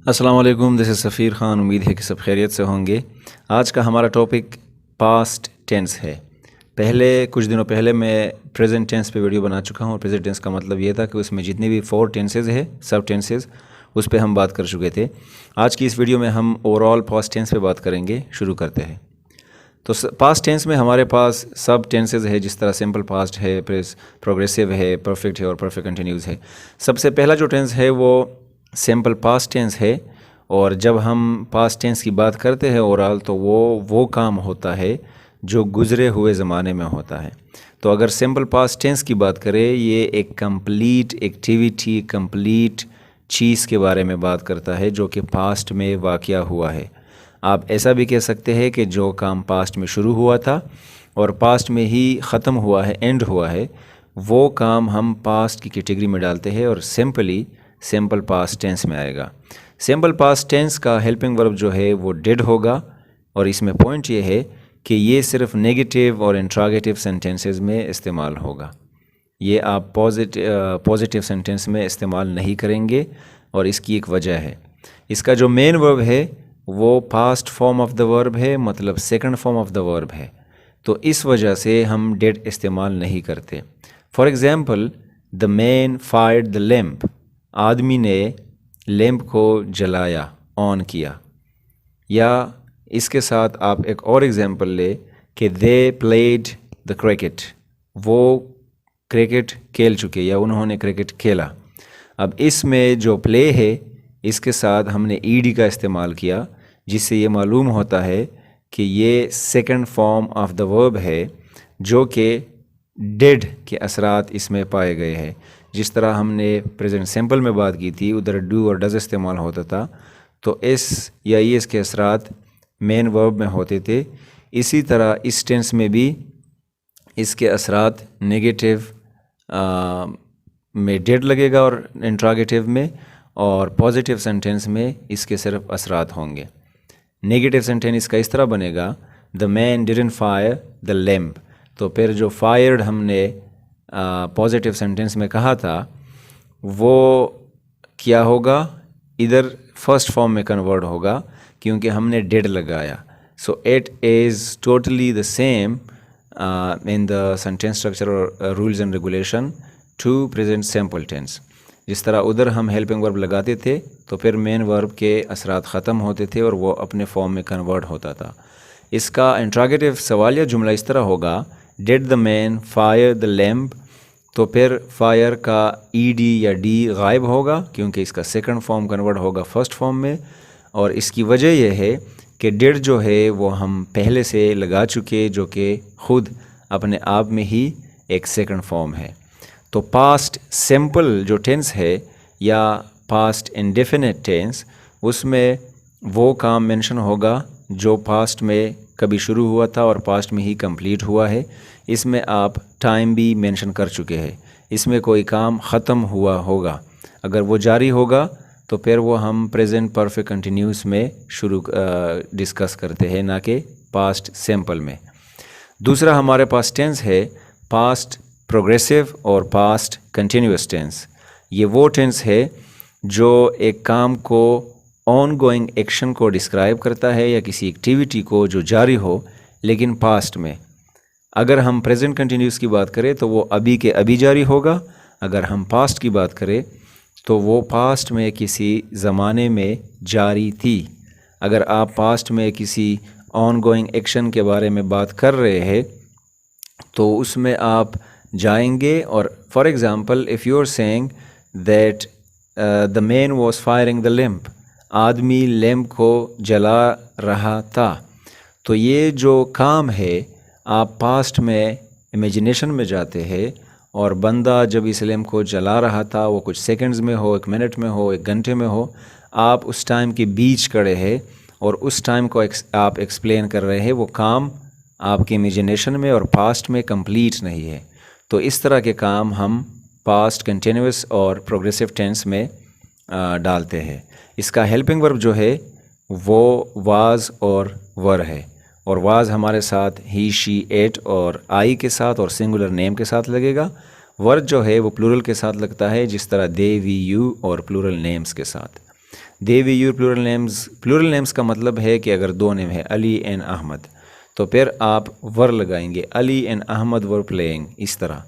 अस्सलाम वालेकुम, this is सफ़ीर ख़ान। उम्मीद है कि सब खैरियत से होंगे। आज का हमारा टॉपिक पास्ट टेंस है। कुछ दिनों पहले मैं प्रेजेंट टेंस पे वीडियो बना चुका हूँ। प्रेजेंट टेंस का मतलब ये था कि उसमें जितनी भी 4 टेंसेज है, सब टेंसेज, उस पे हम बात कर चुके थे। आज की इस वीडियो में हम ओवरऑल पास्ट टेंस पे बात करेंगे। शुरू करते हैं। तो पास्ट टेंस में हमारे पास सब टेंसेज है, जिस तरह सिंपल पास्ट है, प्रोग्रेसिव है, परफेक्ट है और परफेक्ट कंटिन्यूस है। सबसे पहला जो टेंस है वो सिंपल पास्ट टेंस है। और जब हम पास्ट टेंस की बात करते हैं ओवरऑल, तो वो काम होता है जो गुज़रे हुए ज़माने में होता है। तो अगर सिंपल पास्ट टेंस की बात करें, ये एक कंप्लीट एक्टिविटी, कंप्लीट चीज़ के बारे में बात करता है जो कि पास्ट में वाक़या हुआ है। आप ऐसा भी कह सकते हैं कि जो काम पास्ट में शुरू हुआ था और पास्ट में ही ख़त्म हुआ है, एंड हुआ है, वो काम हम पास्ट की कैटेगरी में डालते हैं और सिंपल पास्ट टेंस में आएगा। सिंपल पास्ट टेंस का हेल्पिंग वर्ब जो है वो डिड होगा। और इसमें पॉइंट ये है कि ये सिर्फ नेगेटिव और इंट्रोगेटिव सेंटेंसेस में इस्तेमाल होगा। ये आप पॉजिटिव सेंटेंस में इस्तेमाल नहीं करेंगे और इसकी एक वजह है। इसका जो मेन वर्ब है वो past form of the verb है, मतलब second form of the verb है। तो इस वजह से हम डिड इस्तेमाल नहीं करते। For example, the man fired the lamp. आदमी ने लैम्प को जलाया, ऑन किया। या इसके साथ आप एक और एग्जांपल ले कि दे प्लेड द क्रिकेट। वो क्रिकेट खेल चुके या उन्होंने क्रिकेट खेला। अब इसमें जो प्ले है, इसके साथ हमने ईडी का इस्तेमाल किया, जिससे ये मालूम होता है कि ये second form of the verb है जो कि डिड के असरात इसमें पाए गए हैं। जिस तरह हमने प्रेजेंट सिंपल में बात की थी, उधर डू और डज इस्तेमाल होता था, तो इस या ईएस के असरात मेन वर्ब में होते थे। इसी तरह इस टेंस में भी इसके असरात नेगेटिव में डिड लगेगा और इंट्रोगेटिव में, और पॉजिटिव सेंटेंस में इसके सिर्फ असरात होंगे। नेगेटिव सेंटेंस इसका इस तरह बनेगा, the man didn't fire the lamp. तो फिर जो फायर्ड हमने पॉजिटिव सेंटेंस में कहा था, वो क्या होगा, इधर फर्स्ट फॉर्म में कन्वर्ट होगा क्योंकि हमने डिड लगाया। So it is totally the same in the sentence structure और rules and regulation to present simple tense. जिस तरह उधर हम हेल्पिंग वर्ब लगाते थे तो फिर मेन वर्ब के असरात ख़त्म होते थे और वो अपने फॉर्म में कन्वर्ट होता था। इसका इंट्रोगेटिव सवालिया जुमला इस तरह होगा, did the man fire the lamp. तो फिर फायर का ईडी या डी गायब होगा क्योंकि इसका सेकंड फॉर्म कन्वर्ट होगा फर्स्ट फॉर्म में। और इसकी वजह यह है कि डिड जो है वो हम पहले से लगा चुके, जो कि ख़ुद अपने आप में ही एक सेकंड फॉर्म है। तो पास्ट सिंपल जो टेंस है या पास्ट इंडेफिनिट टेंस, उसमें वो काम मेंशन होगा जो पास्ट में कभी शुरू हुआ था और पास्ट में ही कंप्लीट हुआ है। इसमें आप टाइम भी मेंशन कर चुके हैं। इसमें कोई काम ख़त्म हुआ होगा, अगर वो जारी होगा तो फिर वो हम प्रेजेंट परफेक्ट कंटिन्यूस में डिस्कस करते हैं, ना कि पास्ट सिंपल में। दूसरा हमारे पास टेंस है पास्ट प्रोग्रेसिव और पास्ट कंटिन्यूस टेंस। ये वो टेंस है जो एक काम को, ऑन गोइंग एक्शन को डिस्क्राइब करता है या किसी एक्टिविटी को जो जारी हो लेकिन पास्ट में। अगर हम प्रेजेंट कंटिन्यूस की बात करें तो वो अभी के अभी जारी होगा। अगर हम पास्ट की बात करें तो वो पास्ट में किसी ज़माने में जारी थी। अगर आप पास्ट में किसी ऑन गोइंग एक्शन के बारे में बात कर रहे हैं तो उसमें आप जाएंगे और for example, if you are saying that the man was firing the lamp, आदमी लैम्प को जला रहा था। तो ये जो काम है, आप पास्ट में इमेजिनेशन में जाते हैं और बंदा जब इस लैम्प को जला रहा था, वो कुछ सेकंड्स में हो, 1 मिनट में हो, 1 घंटे में हो, आप उस टाइम के बीच खड़े हैं और उस टाइम को आप एक्सप्लेन कर रहे हैं। वो काम आपके इमेजिनेशन में और पास्ट में कंप्लीट नहीं है। तो इस तरह के काम हम पास्ट कंटिन्यूस और प्रोग्रेसिव टेंस में डालते हैं। इसका हेल्पिंग वर्ब जो है वो वाज और वर है, और वाज हमारे साथ ही, शी, एट और आई के साथ और सिंगुलर नेम के साथ लगेगा। वर जो है वो प्लूरल के साथ लगता है, जिस तरह दे, वी, यू और प्लूरल नेम्स के साथ। They we your plural names. Plural names का मतलब है कि अगर दो नेम है अली एंड अहमद तो फिर आप वर लगाएंगे, Ali and Ahmad were playing, इस तरह।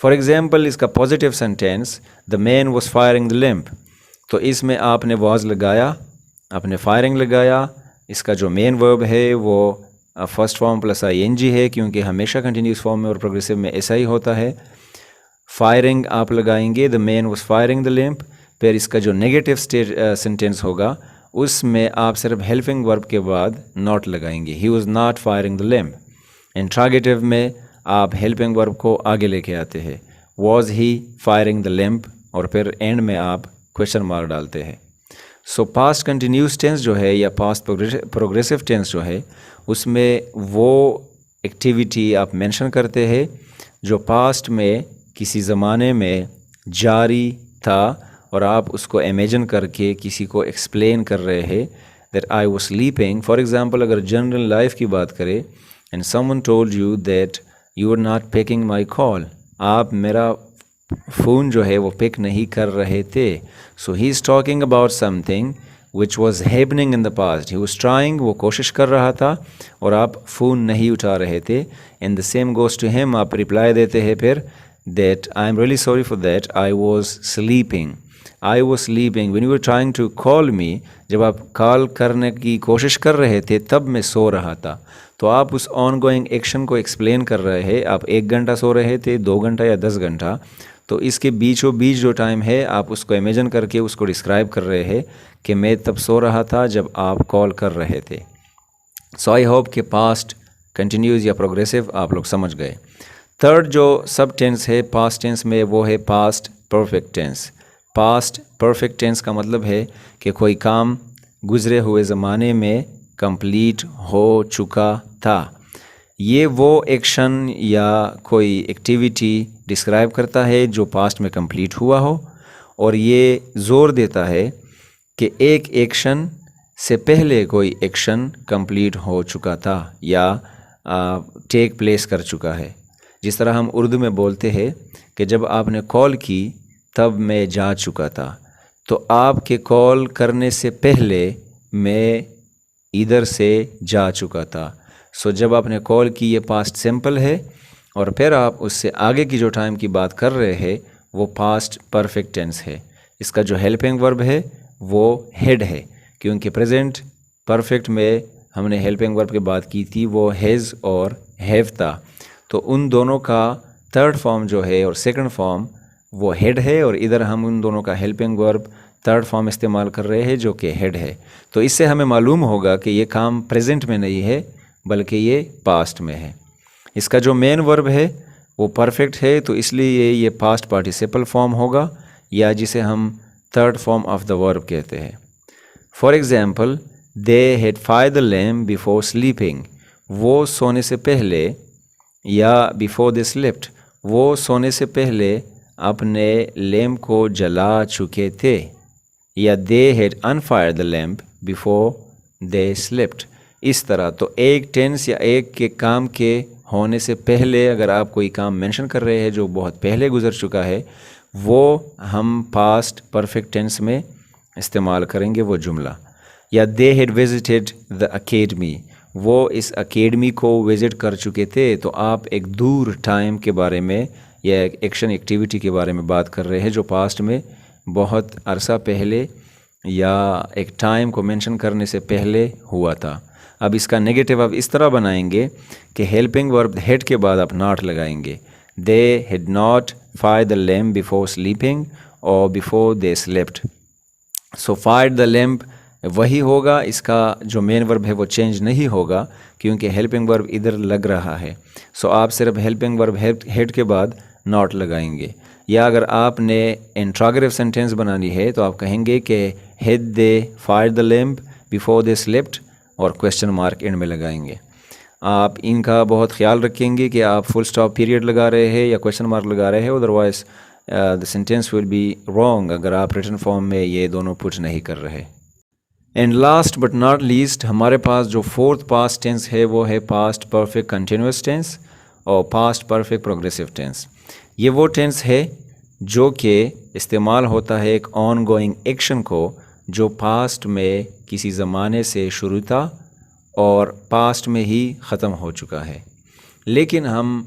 फॉर एग्जांपल इसका positive sentence the man was firing the lamp, तो इसमें आपने वाज लगाया, आपने फायरिंग लगाया। इसका जो मेन वर्ब है वो फर्स्ट फॉर्म प्लस आईएनजी है, क्योंकि हमेशा कंटिन्यूस फॉर्म में और प्रोग्रेसिव में ऐसा ही होता है। फायरिंग आप लगाएंगे, the man was firing the lamp. फिर इसका जो नेगेटिव सेंटेंस होगा उसमें आप सिर्फ हेल्पिंग वर्ब के बाद नॉट लगाएंगे, he was not firing the lamp. Interrogative में आप हेल्पिंग वर्ब को आगे लेके आते हैं, was he firing the lamp, और फिर एंड में आप क्वेश्चन मार्क डालते हैं। सो पास्ट कंटिन्यूस टेंस जो है या पास्ट प्रोग्रेसिव टेंस जो है उसमें वो एक्टिविटी आप मेंशन करते हैं जो पास्ट में किसी ज़माने में जारी था और आप उसको इमेजिन करके किसी को एक्सप्लेन कर रहे हैं that I was sleeping. For example अगर जनरल लाइफ की बात करें and someone told you that you are not picking my call, आप मेरा फ़ोन जो है वो पिक नहीं कर रहे थे। So he is talking about something which was happening in the past, he was trying, वो कोशिश कर रहा था और आप फ़ोन नहीं उठा रहे थे। And the same goes to him, आप रिप्लाई देते हैं फिर that I am really sorry for that, I was sleeping, I was sleeping when you were trying to call me, जब आप कॉल करने की कोशिश कर रहे थे तब मैं सो रहा था। तो आप उस ऑन गोइंग एक्शन को एक्सप्लेन कर रहे हैं, आप 1 घंटा सो रहे थे, 2 घंटा या 10 घंटा, तो इसके बीचों बीच जो टाइम है आप उसको इमेजिन करके उसको डिस्क्राइब कर रहे हैं कि मैं तब सो रहा था जब आप कॉल कर रहे थे। सो आई होप कि पास्ट कंटिन्यूस या प्रोग्रेसिव आप लोग समझ गए। थर्ड जो सब टेंस है पास्ट टेंस में वो है past perfect tense. Past perfect tense का मतलब है कि कोई काम गुज़रे हुए ज़माने में कंप्लीट हो चुका था। ये वो एक्शन या कोई एक्टिविटी डिस्क्राइब करता है जो पास्ट में कंप्लीट हुआ हो, और ये ज़ोर देता है कि एक एक्शन से पहले कोई एक्शन कंप्लीट हो चुका था या टेक प्लेस कर चुका है। जिस तरह हम उर्दू में बोलते हैं कि जब आपने कॉल की तब मैं जा चुका था, तो आपके कॉल करने से पहले मैं इधर से जा चुका था। सो जब आपने कॉल की ये पास्ट सिंपल है, और फिर आप उससे आगे की जो टाइम की बात कर रहे हैं वो पास्ट परफेक्ट टेंस है। इसका जो हेल्पिंग वर्ब है वो हेड है, क्योंकि प्रेजेंट परफेक्ट में हमने हेल्पिंग वर्ब की बात की थी वो हैज़ और हैव था। तो उन दोनों का थर्ड फॉर्म जो है और सेकंड फॉर्म वो हेड है, और इधर हम उन दोनों का हेल्पिंग वर्ब थर्ड फॉर्म इस्तेमाल कर रहे हैं जो कि हेड है। तो इससे हमें मालूम होगा कि ये काम प्रेजेंट में नहीं है बल्कि ये पास्ट में है। इसका जो मेन वर्ब है वो परफेक्ट है, तो इसलिए ये पास्ट पार्टिसिपल फॉर्म होगा, या जिसे हम third form of the verb कहते हैं। For example they had fire the lamp before sleeping, वो सोने से पहले, या बिफोर दे स्लेप्ट, वो सोने से पहले अपने लैम्प को जला चुके थे, या they had unfire the lamp before they slept. इस तरह तो एक टेंस या एक के काम के होने से पहले अगर आप कोई काम मेंशन कर रहे हैं जो बहुत पहले गुजर चुका है, वो हम पास्ट परफेक्ट टेंस में इस्तेमाल करेंगे वो जुमला। या they had visited the academy, वो इस अकेडमी को विज़िट कर चुके थे, तो आप एक दूर टाइम के बारे में या एक एक्शन एक्टिविटी के बारे में बात कर रहे हैं जो पास्ट में बहुत अरसा पहले या एक टाइम को मेंशन करने से पहले हुआ था। अब इसका नेगेटिव आप इस तरह बनाएंगे कि हेल्पिंग वर्ब हेड के बाद आप नॉट लगाएंगे। They had not fire the lamp before sleeping और before they slept. So fire the lamp वही होगा, इसका जो मेन वर्ब है वो चेंज नहीं होगा क्योंकि हेल्पिंग वर्ब इधर लग रहा है। सो आप सिर्फ हेल्पिंग वर्ब हेड के बाद नॉट लगाएंगे। या अगर आपने इंट्रोगेटिव सेंटेंस बनानी है तो आप कहेंगे कि had they fire the lamp before they slept और क्वेश्चन मार्क एंड में लगाएंगे। आप इनका बहुत ख्याल रखेंगे कि आप फुल स्टॉप पीरियड लगा रहे हैं या क्वेश्चन मार्क लगा रहे हैं, otherwise the sentence will be wrong अगर आप रिटन फॉर्म में ये दोनों पुट नहीं कर रहे। And last but not least हमारे पास जो फोर्थ पास्ट टेंस है वो है पास्ट परफेक्ट कंटिन्यूस टेंस और पास्ट परफेक्ट प्रोग्रेसिव टेंस। ये वो टेंस है जो कि इस्तेमाल होता है एक ऑन गोइंग एक्शन को जो पास्ट में किसी ज़माने से शुरू था और पास्ट में ही ख़त्म हो चुका है। लेकिन हम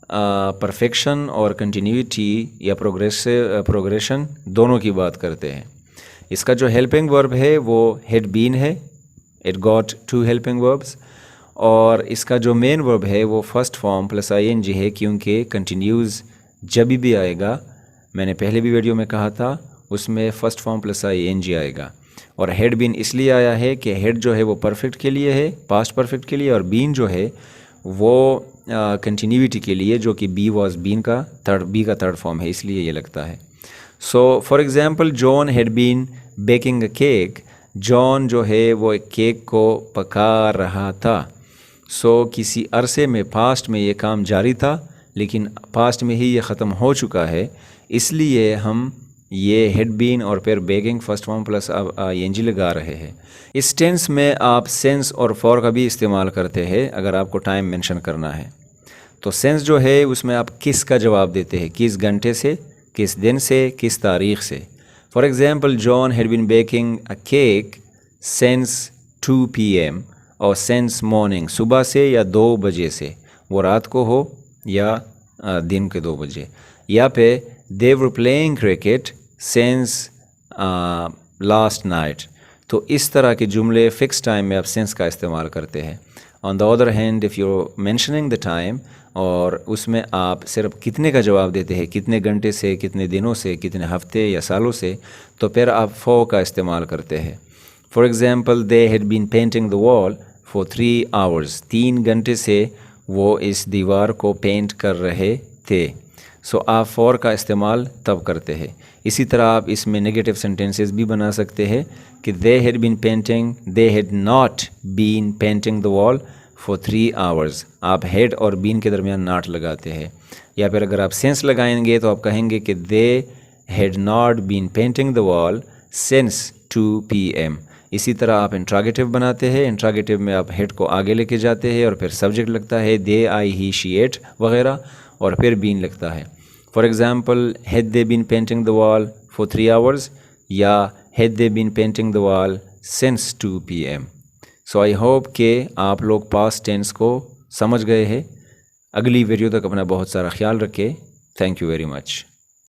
परफेक्शन और कंटिन्यूटी या प्रोग्रेशन दोनों की बात करते हैं। इसका जो हेल्पिंग वर्ब है वो हैड बीन है, इट गॉट 2 हेल्पिंग वर्ब्स, और इसका जो मेन वर्ब है वो फर्स्ट फॉर्म प्लस ing है, क्योंकि कंटिन्यूज़ जब भी आएगा, मैंने पहले भी वीडियो में कहा था, उसमें फ़र्स्ट फॉर्म प्लस ing आएगा। और हैड बीन इसलिए आया है कि हैड जो है वो परफेक्ट के लिए है, पास्ट परफेक्ट के लिए, और बीन जो है वो कंटिन्यूटी के लिए, जो कि बी वॉज बीन का थर्ड फॉर्म है, इसलिए ये लगता है। So for example John had been baking a cake, John जो है वो एक केक को पका रहा था। सो किसी अरसे में पास्ट में ये काम जारी था, लेकिन पास्ट में ही ये ख़त्म हो चुका है, इसलिए हम ये हैड बीन और फिर baking first form plus ing लगा रहे हैं। इस टेंस में आप सेंस और फॉर का भी इस्तेमाल करते हैं अगर आपको टाइम मेंशन करना है। तो सेंस जो है उसमें आप किस का जवाब देते हैं, किस घंटे से, किस दिन से, किस तारीख़ से। For example John had been baking a cake since 2 PM और सिंस मॉर्निंग, सुबह से या 2 बजे से, वो रात को हो या दिन के 2 बजे। या पे they were playing cricket since last night. तो इस तरह के जुमले फ़िक्स टाइम में आप सेंस का इस्तेमाल करते हैं। On the other hand if you mentioning the time, और उसमें आप सिर्फ कितने का जवाब देते हैं, कितने घंटे से, कितने दिनों से, कितने हफ्ते या सालों से, तो फिर आप फॉर का इस्तेमाल करते हैं। For example they had been painting the wall for 3 hours, 3 घंटे से वो इस दीवार को पेंट कर रहे थे। सो आप फॉर का इस्तेमाल तब करते हैं। इसी तरह आप इसमें नेगेटिव सेंटेंसेस भी बना सकते हैं कि they had been painting, they had not been painting the wall for 3 hours. आप हैड और बीन के दरमियान नॉट लगाते हैं। या फिर अगर आप सेंस लगाएंगे तो आप कहेंगे कि they had not been painting the wall since 2 PM। इसी तरह आप इंट्रागेटिव बनाते हैं। इंट्रागेटिव में आप हेड को आगे लेके जाते हैं और फिर सब्जेक्ट लगता है दे, आई, ही, शी, इट वगैरह, और फिर बीन लगता है। For example had they been painting the wall for 3 hours, or had they been painting the wall since 2 PM। So I hope कि आप लोग पास्ट टेंस को समझ गए हैं। अगली वीडियो तक अपना बहुत सारा ख्याल रखें। Thank you very much.